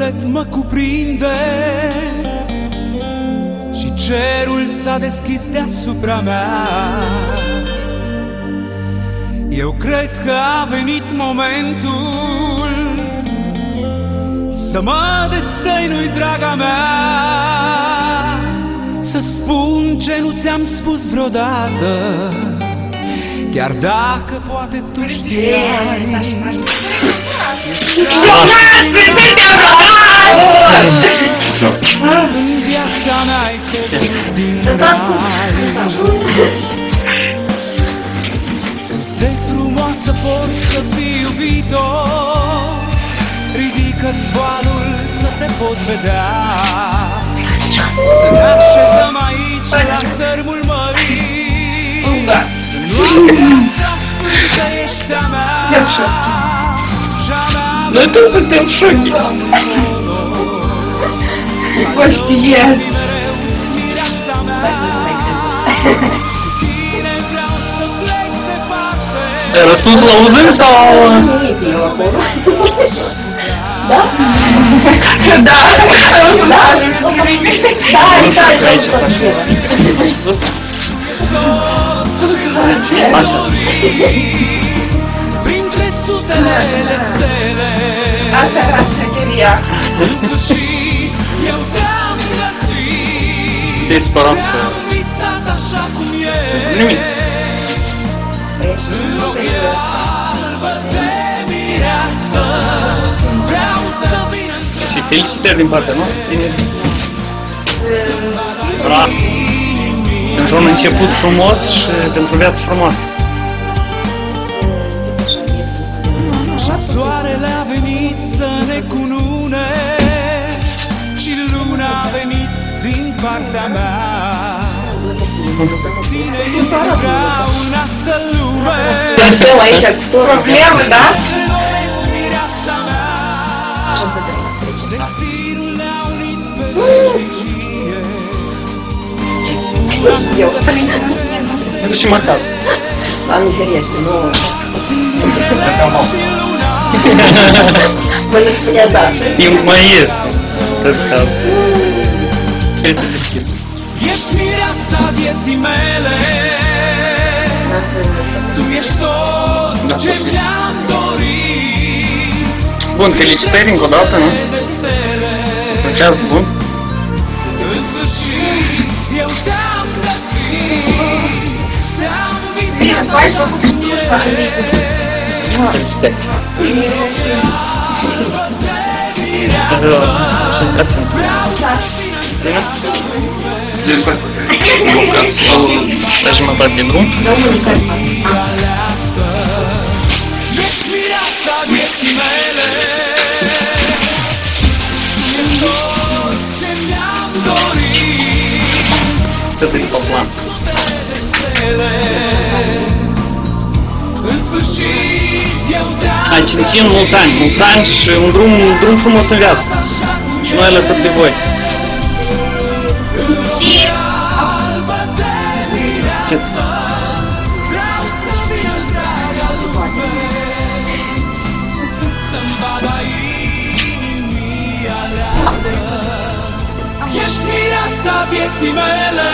suflet mă cuprinde și cerul s-a deschis deasupra mea. Eu cred că a venit momentul să mă destăinui, draga mea, să spun ce nu ți-am spus vreodată, chiar dacă poate tu știai. În viața mea-ai trecut din de frumoasă poți să fii iubitor, ridică-ți valul să te poți vedea. Să ne așezăm aici la țărmul mării, să ești a mea. Noi toți suntem șochi. Conștient. Ai răspuns la uzând sau? Da? Da. Așa. Printre sutele de stele, asta era șmecheria. în sfârșit eu te-am găsit. Te-ai spărat că... Te-am visat așa cum e. Nimic. În ochii albă de mireasă, vreau să vin în Și felicitări din partea noastră, tineri. Bravo! Pentru un început frumos și pentru o viață frumoasă. Soarele a venit să ne cunune și luna a venit din partea mea. Tine ești vreau în asta lume. Suntem aici cu problemă, da? Destinul ne-a unit pe fericire. Eu. Ne ducem acasă. Doamne ferește, nu... Mă nu spunea da. Timp mai este. Cred că... Cred că deschis. Ești mireasa vieții mele, tu ești tot ce mi-am dorit. Bun, felicitări încă o dată, nu? Un ceas bun. În sfârșit, eu te-am găsit, te-am vizitat. Felicitări. Stai jumătate de drum. Ești mireasa vieții mele, ești tot ce mi-am dorit. Să te după plan. În sfârșit, eu te-am Hai, cine țin mulți ani și un drum frumos în viață. Și noi alături de voi. Ce? Ești mireasa vieții mele,